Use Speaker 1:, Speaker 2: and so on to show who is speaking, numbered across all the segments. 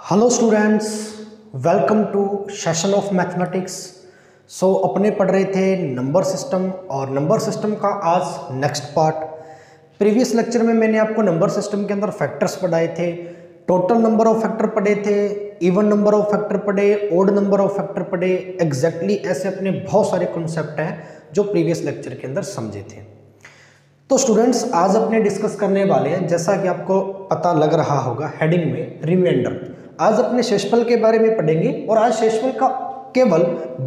Speaker 1: Hello students, welcome to session of mathematics. So अपने पढ़ रहे थे नंबर सिस्टम और नंबर सिस्टम का आज नेक्स्ट पार्ट। प्रीवियस लेक्चर में मैंने आपको नंबर सिस्टम के अंदर फैक्टर्स पढ़ाए थे, टोटल नंबर ऑफ फैक्टर पढ़े थे, इवन नंबर ऑफ फैक्टर पढ़े, ओड नंबर ऑफ फैक्टर पढ़े। एग्जैक्टली ऐसे अपने बहुत सारे कॉन्सेप्ट हैं जो प्रीवियस लेक्चर के अंदर समझे थे। तो स्टूडेंट्स आज अपने डिस्कस करने वाले हैं, जैसा कि आपको पता लग रहा होगा हेडिंग में, रिमाइंडर। आज अपने शेषफल के बारे में पढ़ेंगे और आज शेषफल का केवल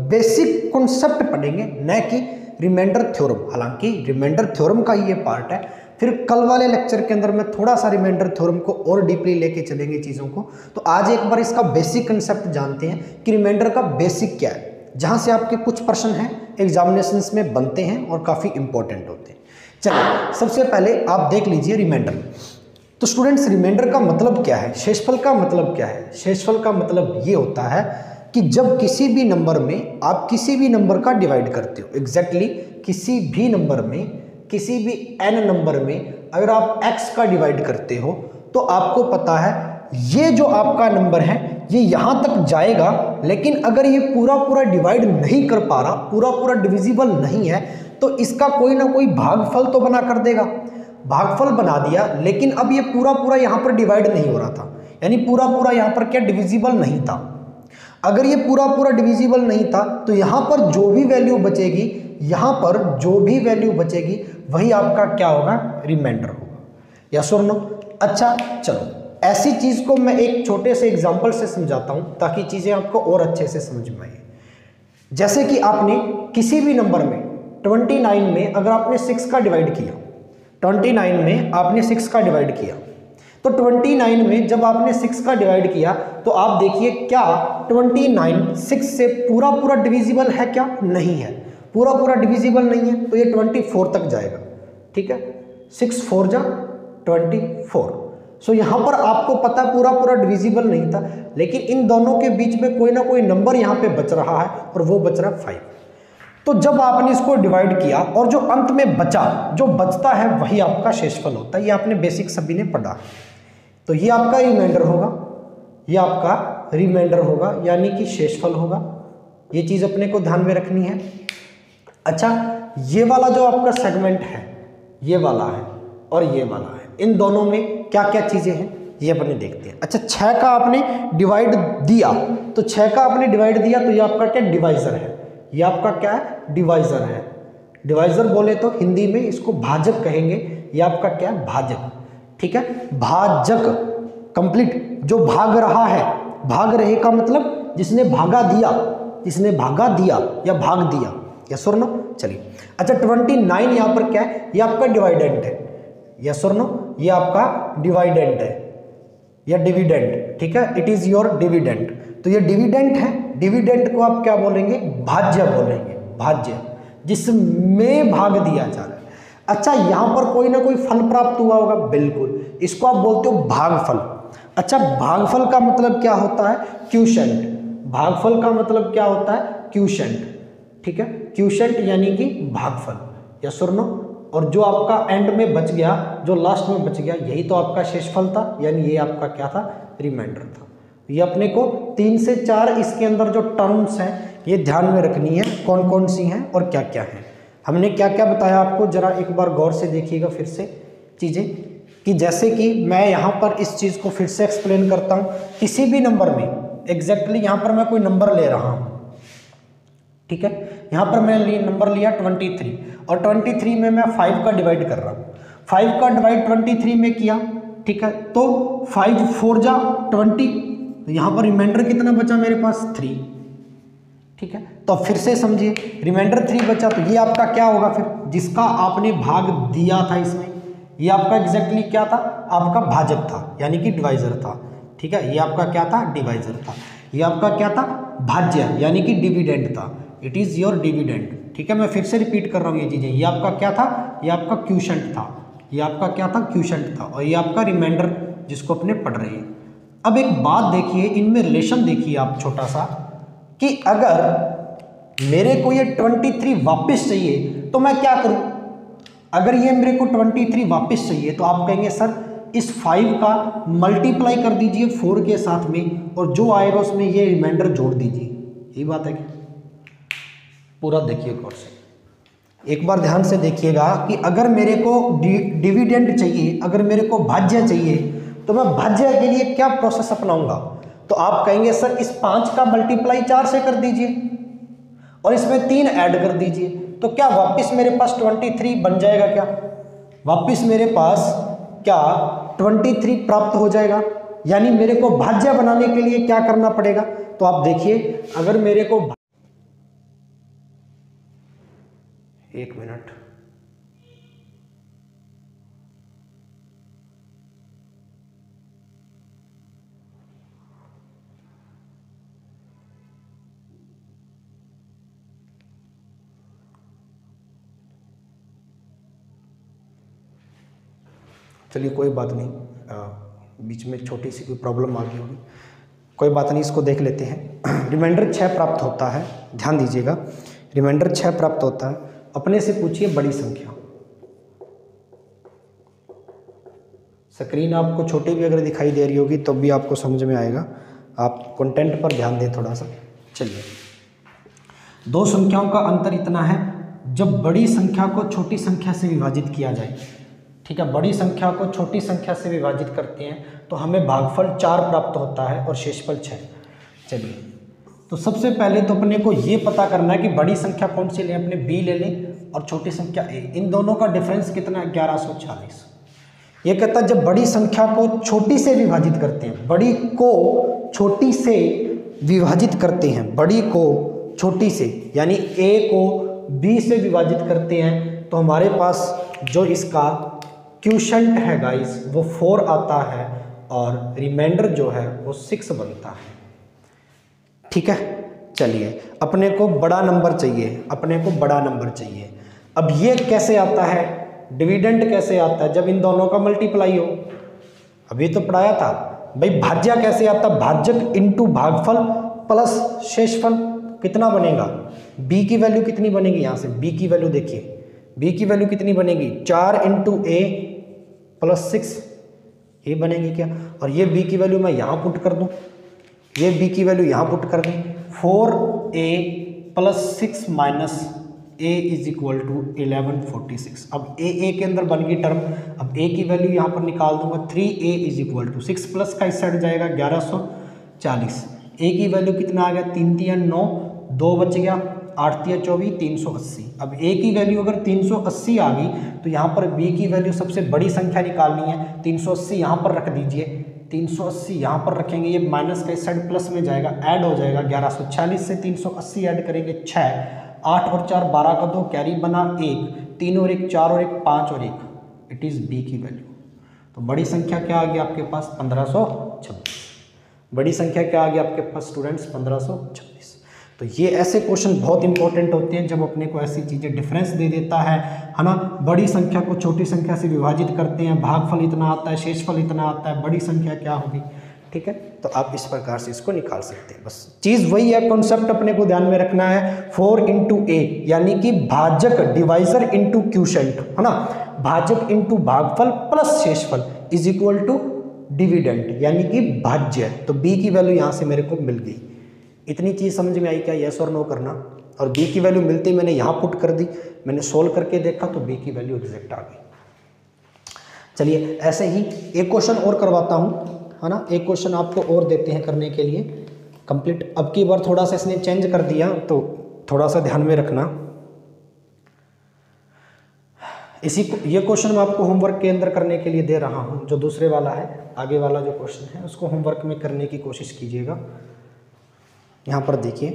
Speaker 1: बेसिक कॉन्सेप्ट पढ़ेंगे, न कि रिमाइंडर थ्योरम। हालांकि रिमाइंडर थ्योरम का ये पार्ट है, फिर कल वाले लेक्चर के अंदर मैं थोड़ा सा रिमाइंडर थ्योरम को और डीपली लेके चलेंगे चीज़ों को। तो आज एक बार इसका बेसिक कंसेप्ट जानते हैं कि रिमाइंडर का बेसिक क्या है, जहाँ से आपके कुछ प्रश्न हैं एग्जामिनेशंस में बनते हैं और काफ़ी इंपॉर्टेंट होते हैं। चलिए सबसे पहले आप देख लीजिए रिमाइंडर। तो स्टूडेंट्स रिमाइंडर का मतलब क्या है, शेषफल का मतलब क्या है? शेषफल का मतलब ये होता है कि जब किसी भी नंबर में आप किसी भी नंबर का डिवाइड करते हो, एग्जैक्टली किसी भी नंबर में, किसी भी n नंबर में अगर आप x का डिवाइड करते हो तो आपको पता है ये जो आपका नंबर है ये यहाँ तक जाएगा, लेकिन अगर ये पूरा डिवाइड नहीं कर पा रहा, पूरा डिविजिबल नहीं है, तो इसका कोई ना कोई भागफल तो बना कर देगा। भागफल बना दिया, लेकिन अब ये पूरा यहाँ पर डिवाइड नहीं हो रहा था, यानी पूरा यहाँ पर क्या डिविजिबल नहीं था। अगर ये पूरा डिविजिबल नहीं था तो यहाँ पर जो भी वैल्यू बचेगी, यहाँ पर जो भी वैल्यू बचेगी वही आपका क्या होगा, रिमाइंडर होगा। या सुनो, अच्छा चलो ऐसी चीज़ को मैं एक छोटे से एग्जाम्पल से समझाता हूँ ताकि चीज़ें आपको और अच्छे से समझ में आए। जैसे कि आपने किसी भी नंबर में 29 में अगर आपने 6 का डिवाइड किया, 29 में आपने 6 का डिवाइड किया, तो 29 में जब आपने 6 का डिवाइड किया तो आप देखिए क्या 29 6 से पूरा डिविजिबल है क्या? नहीं है, पूरा डिविजिबल नहीं है, तो ये 24 तक जाएगा। ठीक है, 6 4 जा 24। सो यहाँ पर आपको पता पूरा डिविजिबल नहीं था, लेकिन इन दोनों के बीच में कोई ना कोई नंबर यहाँ पे बच रहा है और वो बच रहा है 5। तो जब आपने इसको डिवाइड किया और जो अंत में बचा, जो बचता है वही आपका शेषफल होता है। ये आपने बेसिक सभी ने पढ़ा। तो ये आपका रिमाइंडर होगा, ये आपका रिमाइंडर होगा, यानी कि शेषफल होगा। ये चीज़ अपने को ध्यान में रखनी है। अच्छा, ये वाला जो आपका सेगमेंट है, ये वाला है और ये वाला है, इन दोनों में क्या क्या चीज़ें हैं ये अपने देखते हैं। अच्छा, 6 का आपने डिवाइड दिया, तो 6 का आपने डिवाइड दिया तो ये आपका क्या, डिवाइजर है। ये आपका क्या है, डिवाइजर है। डिवाइजर बोले तो हिंदी में इसको भाजक कहेंगे। ये आपका क्या है, भाजक। ठीक है, भाजक कंप्लीट, जो भाग रहा है। भाग रहे का मतलब जिसने भागा दिया, जिसने भागा दिया या भाग दिया। यस और नो? चलिए, अच्छा 29 यहाँ पर क्या है, ये आपका डिवाइडेंट है। यस और नो? ये आपका डिवाइडेंट है या डिविडेंड। ठीक है, इट इज योर डिविडेंड। तो ये डिविडेंट है। डिविडेंड को आप क्या बोलेंगे, भाज्य बोलेंगे। भाज्य, जिसमें भाग दिया जा रहा है। अच्छा, यहाँ पर कोई ना कोई फल प्राप्त हुआ होगा, बिल्कुल, इसको आप बोलते हो भागफल। अच्छा, भागफल का मतलब क्या होता है, क्यूशेंट। भागफल का मतलब क्या होता है, क्यूशेंट। ठीक है, क्यूशेंट यानी कि भागफल। या सुनो, और जो आपका एंड में बच गया, जो लास्ट में बच गया, यही तो आपका शेषफल था, यानी ये आपका क्या था, रिमाइंडर था। ये अपने को 3 से 4 इसके अंदर जो टर्म्स हैं ये ध्यान में रखनी है, कौन कौन सी हैं और क्या क्या हैं। हमने क्या क्या बताया आपको, जरा एक बार गौर से देखिएगा फिर से चीज़ें, कि जैसे कि मैं यहाँ पर इस चीज़ को फिर से एक्सप्लेन करता हूँ। किसी भी नंबर में एग्जैक्टली यहाँ पर मैं कोई नंबर ले रहा हूँ। ठीक है, यहाँ पर मैं नंबर लिया 23 और 23 में मैं 5 का डिवाइड कर रहा हूँ। 5 का डिवाइड 23 में किया। ठीक है, तो 5 4 जा 20, तो यहाँ पर रिमाइंडर कितना बचा मेरे पास, 3। ठीक है, तो फिर से समझिए, रिमाइंडर 3 बचा, तो ये आपका क्या होगा फिर, जिसका आपने भाग दिया था इसमें, ये आपका एग्जैक्टली क्या था, आपका भाजक था यानी कि डिवाइजर था। ठीक है, ये आपका क्या था, डिवाइजर था। ये आपका क्या था, भाज्य यानी कि डिविडेंड था। It is your dividend. ठीक है, मैं फिर से रिपीट कर रहा हूँ ये चीज़ें। ये आपका क्या था, ये आपका क्यूशंट था। ये आपका क्या था, क्यूशंट था। और ये आपका रिमाइंडर जिसको अपने पढ़ रहे हैं। अब एक बात देखिए, इनमें रिलेशन देखिए आप छोटा सा, कि अगर मेरे को ये 23 वापस चाहिए तो मैं क्या करूं। अगर ये मेरे को 23 वापस चाहिए तो आप कहेंगे सर इस 5 का मल्टीप्लाई कर दीजिए 4 के साथ में, और जो आएगा उसमें ये रिमाइंडर जोड़ दीजिए। यही बात है क्या? पूरा देखिए गौर से, एक बार ध्यान से देखिएगा कि अगर मेरे को डिविडेंड चाहिए, अगर मेरे को भाज्य चाहिए, तो मैं भाज्य के लिए क्या प्रोसेस अपनाऊंगा। तो आप कहेंगे सर इस 5 का मल्टीप्लाई 4 से कर दीजिए और इसमें 3 ऐड कर दीजिए, तो क्या वापस मेरे पास 23 बन जाएगा क्या? वापस मेरे पास क्या 23 प्राप्त हो जाएगा? यानी मेरे को भाज्य बनाने के लिए क्या करना पड़ेगा? तो आप देखिए, अगर मेरे को, एक मिनट, चलिए कोई बात नहीं, बीच में छोटी सी कोई प्रॉब्लम आ गई होगी, कोई बात नहीं, इसको देख लेते हैं। रिमाइंडर 6 प्राप्त होता है, ध्यान दीजिएगा, रिमाइंडर 6 प्राप्त होता है। अपने से पूछिए बड़ी संख्या। स्क्रीन आपको छोटी भी अगर दिखाई दे रही होगी तो भी आपको समझ में आएगा, आप कंटेंट पर ध्यान दें थोड़ा सा। चलिए, दो संख्याओं का अंतर इतना है, जब बड़ी संख्या को छोटी संख्या से विभाजित किया जाए, ठीक है, बड़ी संख्या को छोटी संख्या से विभाजित करते हैं तो हमें भागफल 4 प्राप्त होता है और शेषफल 6। चलिए, तो सबसे पहले तो अपने को ये पता करना है कि बड़ी संख्या कौन सी लें, अपने b ले लें और छोटी संख्या a। इन दोनों का डिफरेंस कितना है, 1140। ये कहता है जब बड़ी संख्या को छोटी से विभाजित करते हैं, बड़ी को छोटी से विभाजित करते हैं, बड़ी को छोटी से यानी a को b से विभाजित करते हैं, तो हमारे पास जो इसका क्यूशंट है गाइस वो 4 आता है और रिमाइंडर जो है वो 6 बनता है। ठीक है, चलिए, अपने को बड़ा नंबर चाहिए, अपने को बड़ा नंबर चाहिए। अब ये कैसे आता है, डिविडेंड कैसे आता है, जब इन दोनों का मल्टीप्लाई हो। अभी तो पढ़ाया था भाई, भाज्य कैसे आता, भाजक इंटू भागफल प्लस शेषफल, कितना बनेगा, b की वैल्यू कितनी बनेगी, यहाँ से b की वैल्यू देखिए, b की वैल्यू कितनी बनेगी, 4 इंटू a प्लस 6, ये बनेगी क्या, और ये b की वैल्यू मैं यहाँ पुट कर दूँ, ये b की वैल्यू यहाँ पुट कर दें, 4a plus 6 minus a is equal to 1146। अब a के अंदर बन गई टर्म, अब a की वैल्यू यहाँ पर निकाल दूंगा, 3a is equal to 6 plus का इस साइड जाएगा 1140। a की वैल्यू कितना आ गया, 3 3 9, 2 बच गया, 8 3 24, 380। अब a की वैल्यू अगर 380 आ गई तो यहाँ पर b की वैल्यू सबसे बड़ी संख्या निकालनी है, 380 यहाँ पर रख दीजिए, 380 यहाँ पर रखेंगे, ये माइनस का इस साइड प्लस में जाएगा, ऐड हो जाएगा, 1140 से 380 ऐड करेंगे 6, 8 और 4 12 का 2, कैरी बना 1, 3 और 1 4 और 1 5 और 1, इट इज़ b की वैल्यू। तो बड़ी संख्या क्या आ गई आपके पास, 1526। बड़ी संख्या क्या आ गई आपके पास स्टूडेंट्स, 1526। तो ये ऐसे क्वेश्चन बहुत इंपॉर्टेंट होते हैं जब अपने को ऐसी चीज़ें डिफरेंस दे देता है ना, बड़ी संख्या को छोटी संख्या से विभाजित करते हैं, भागफल इतना आता है, शेषफल इतना आता है, बड़ी संख्या क्या होगी। ठीक है, तो आप इस प्रकार से इसको निकाल सकते हैं। बस चीज़ वही है, कॉन्सेप्ट अपने को ध्यान में रखना है, 4 इंटू ए यानी कि भाजक, डिवाइजर इंटू क्यूशेंट, है ना, भाजक इंटू भागफल प्लस शेषफल इज इक्वल टू डिविडेंड यानी कि भाज्य। तो b की वैल्यू यहाँ से मेरे को मिल गई। इतनी चीज़ समझ में आई क्या, यस और नो करना। और b की वैल्यू मिलती मैंने यहाँ पुट कर दी, मैंने सोल्व करके देखा तो b की वैल्यू एग्जैक्ट आ गई। चलिए, ऐसे ही एक क्वेश्चन और करवाता हूँ, है ना, एक क्वेश्चन आपको और देते हैं करने के लिए कंप्लीट। अब की बार थोड़ा सा इसने चेंज कर दिया तो थोड़ा सा ध्यान में रखना। ये क्वेश्चन मैं आपको होमवर्क के अंदर करने के लिए दे रहा हूँ, जो दूसरे वाला है, आगे वाला जो क्वेश्चन है उसको होमवर्क में करने की कोशिश कीजिएगा। यहाँ पर देखिए,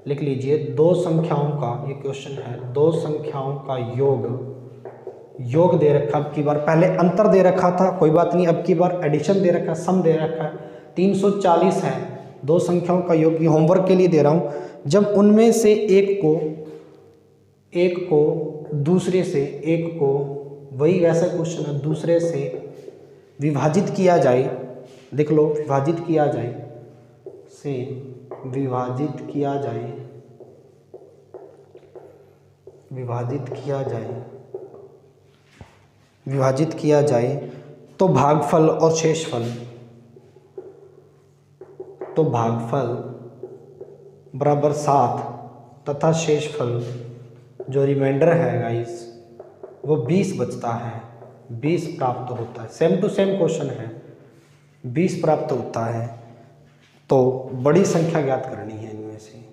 Speaker 1: लिख लीजिए, दो संख्याओं का, ये क्वेश्चन है, दो संख्याओं का योग दे रखा, अब की बार पहले अंतर दे रखा था, कोई बात नहीं, अब की बार एडिशन दे रखा, सम दे रखा है, 340 है, दो संख्याओं का योग, ये होमवर्क के लिए दे रहा हूँ। जब उनमें से एक को दूसरे से, एक को, वही वैसा क्वेश्चन है, दूसरे से विभाजित किया जाए, देख लो, विभाजित किया जाए, से विभाजित किया जाए, विभाजित किया जाए तो भागफल और शेषफल, तो भागफल बराबर 7 तथा शेषफल जो रिमाइंडर है गाइस वो 20 बचता है, 20 प्राप्त होता है। सेम टू सेम क्वेश्चन है, 20 प्राप्त होता है। तो बड़ी संख्या ज्ञात करनी है, इनमें से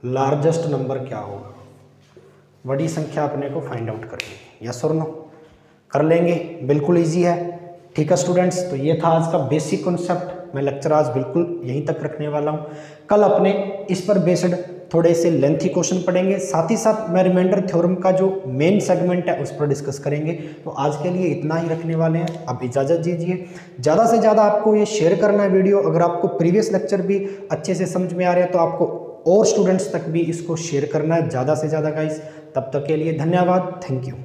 Speaker 1: लार्जेस्ट नंबर क्या होगा, बड़ी संख्या अपने को फाइंड आउट करनी है। यस और नो, कर लेंगे, बिल्कुल इजी है। ठीक है स्टूडेंट्स, तो ये था आज का बेसिक कॉन्सेप्ट। मैं लेक्चर आज बिल्कुल यहीं तक रखने वाला हूँ। कल अपने इस पर बेस्ड थोड़े से लेंथी क्वेश्चन पढ़ेंगे, साथ ही साथ मैं रिमाइंडर थ्योरम का जो मेन सेगमेंट है उस पर डिस्कस करेंगे। तो आज के लिए इतना ही रखने वाले हैं, अब इजाज़त दीजिए। ज़्यादा से ज़्यादा आपको ये शेयर करना है वीडियो। अगर आपको प्रीवियस लेक्चर भी अच्छे से समझ में आ रहे हैं तो आपको और स्टूडेंट्स तक भी इसको शेयर करना है ज़्यादा से ज़्यादा गाइस। तब तक के लिए धन्यवाद, थैंक यू।